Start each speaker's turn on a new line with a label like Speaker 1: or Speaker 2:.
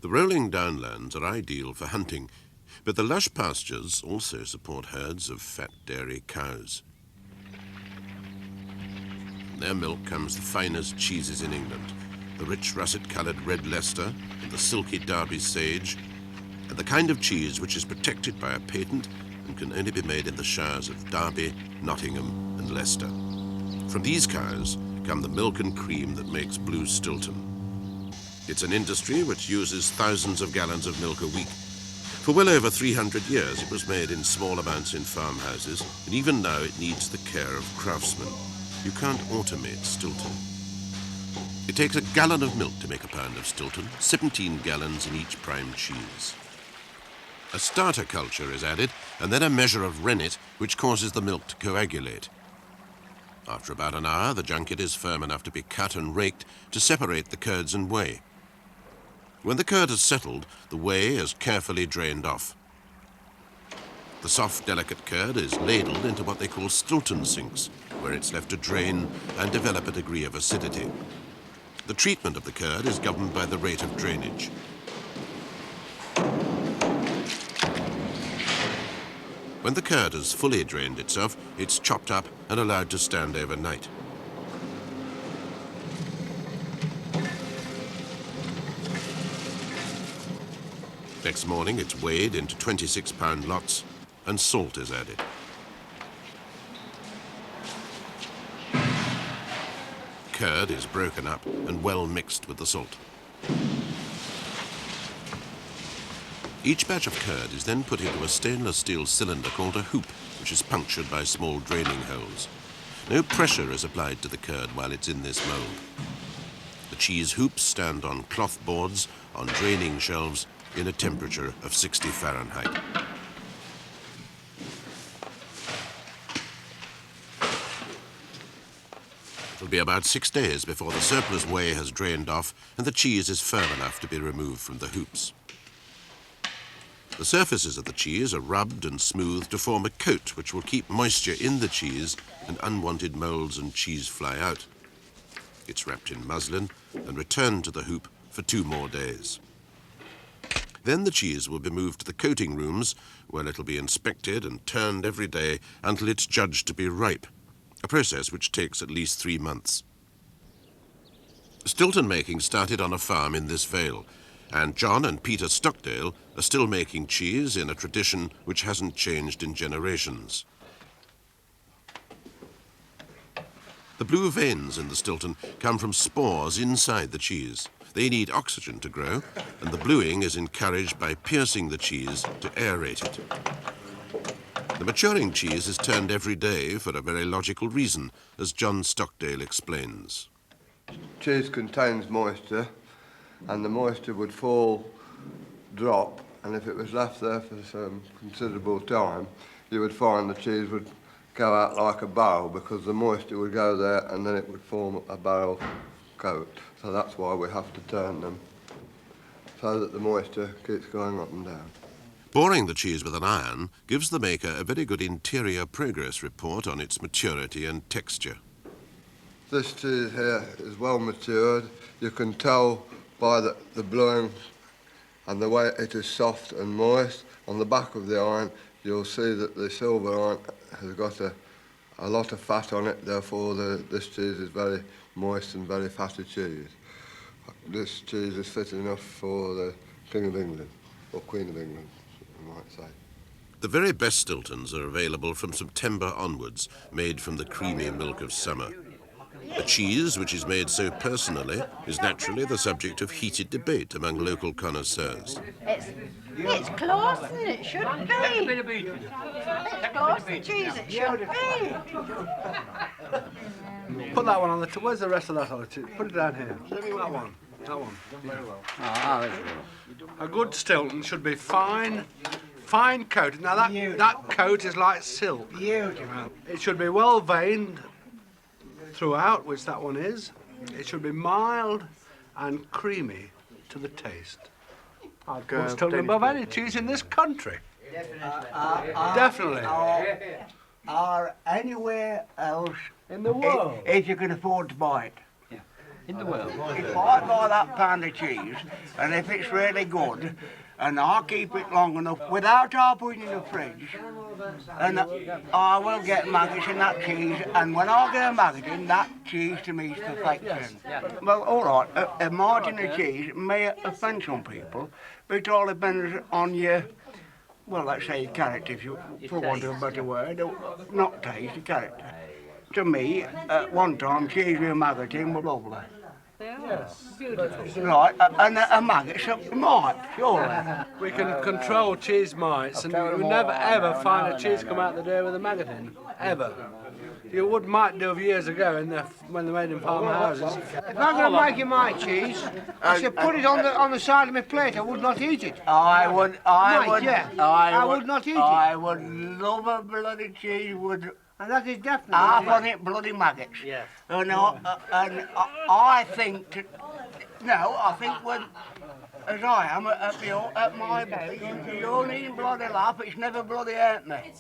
Speaker 1: The rolling downlands are ideal for hunting, but the lush pastures also support herds of fat dairy cows. From their milk comes the finest cheeses in England, the rich russet-coloured red Leicester and the silky Derby sage, and the kind of cheese which is protected by a patent and can only be made in the shires of Derby, Nottingham and Leicester. From these cows come the milk and cream that makes Blue Stilton. It's an industry which uses thousands of gallons of milk a week. For well over 300 years it was made in small amounts in farmhouses, and even now it needs the care of craftsmen. You can't automate Stilton. It takes a gallon of milk to make a pound of Stilton, 17 gallons in each prime cheese. A starter culture is added, and then a measure of rennet, which causes the milk to coagulate. After about an hour, the junket is firm enough to be cut and raked to separate the curds and whey. When the curd has settled, the whey is carefully drained off. The soft, delicate curd is ladled into what they call Stilton sinks, where it's left to drain and develop a degree of acidity. The treatment of the curd is governed by the rate of drainage. When the curd has fully drained itself, it's chopped up and allowed to stand overnight. Next morning, it's weighed into 26-pound lots, and salt is added. Curd is broken up and well mixed with the salt. Each batch of curd is then put into a stainless steel cylinder called a hoop, which is punctured by small draining holes. No pressure is applied to the curd while it's in this mould. The cheese hoops stand on cloth boards on draining shelves in a temperature of 60 Fahrenheit. It'll be about 6 days before the surplus whey has drained off and the cheese is firm enough to be removed from the hoops. The surfaces of the cheese are rubbed and smoothed to form a coat which will keep moisture in the cheese and unwanted moulds and cheese fly out. It's wrapped in muslin and returned to the hoop for 2 more days. Then the cheese will be moved to the coating rooms, where it'll be inspected and turned every day until it's judged to be ripe, a process which takes at least 3 months. Stilton making started on a farm in this vale, and John and Peter Stockdale are still making cheese in a tradition which hasn't changed in generations. The blue veins in the Stilton come from spores inside the cheese. They need oxygen to grow, and the bluing is encouraged by piercing the cheese to aerate it. The maturing cheese is turned every day for a very logical reason, as John Stockdale explains.
Speaker 2: Cheese contains moisture, and the moisture would fall, drop, and if it was left there for some considerable time, you would find the cheese would go out like a barrel because the moisture would go there and then it would form a barrel coat. So that's why we have to turn them, so that the moisture keeps going up and down.
Speaker 1: Boring the cheese with an iron gives the maker a very good interior progress report on its maturity and texture.
Speaker 2: This cheese here is well matured. You can tell by the bluing and the way it is soft and moist. On the back of the iron, you'll see that the silver iron has got a lot of fat on it, therefore this cheese is very moist and very fatty cheese. This cheese is fit enough for the King of England, or Queen of England, you might say.
Speaker 1: The very best Stiltons are available from September onwards, made from the creamy milk of summer. A cheese which is made so personally is naturally the subject of heated debate among local connoisseurs.
Speaker 3: It's close and it should be. It's close and cheese, it should be.
Speaker 4: Put that one on the top. Where's the rest of that on the cheese? Put it down here. That one. That one. Very well. A good Stilton should be fine coated. Now that coat is like silk.
Speaker 3: Beautiful.
Speaker 4: It should be well veined throughout, which that one is. It should be mild and creamy to the taste. I'd go Stilton above any cheese in this country. Definitely.
Speaker 5: Or anywhere else
Speaker 4: In the world.
Speaker 5: if you can afford to buy it. in the world.
Speaker 6: If I buy that pound of cheese, and if it's really good, and I keep it long enough without I putting it in the fridge, and I will get maggots in that cheese, and when I get a maggot in, that cheese to me is perfection. Well, all right, a margin of cheese may offend some people, but it all depends on your, well, let's say your character, if you, for want of a better word, not taste, your character. To me, at one time, cheese with a maggot in was lovely. Right, and a maggot, so might, surely.
Speaker 4: We can control cheese mites, and you will never ever find a cheese come out the door with a maggot in, ever. You might do years ago when they made in farmhouses.
Speaker 7: If I'm going to make you my cheese, I should put it on the side of my plate. I would not eat it.
Speaker 6: I would
Speaker 7: not eat it.
Speaker 6: I would love a bloody cheese with
Speaker 7: And that is definitely.
Speaker 6: half on it bloody maggots.
Speaker 5: Yes.
Speaker 6: And I think, I think when, as I am at my age, you don't need bloody laugh, it's never bloody hurt me.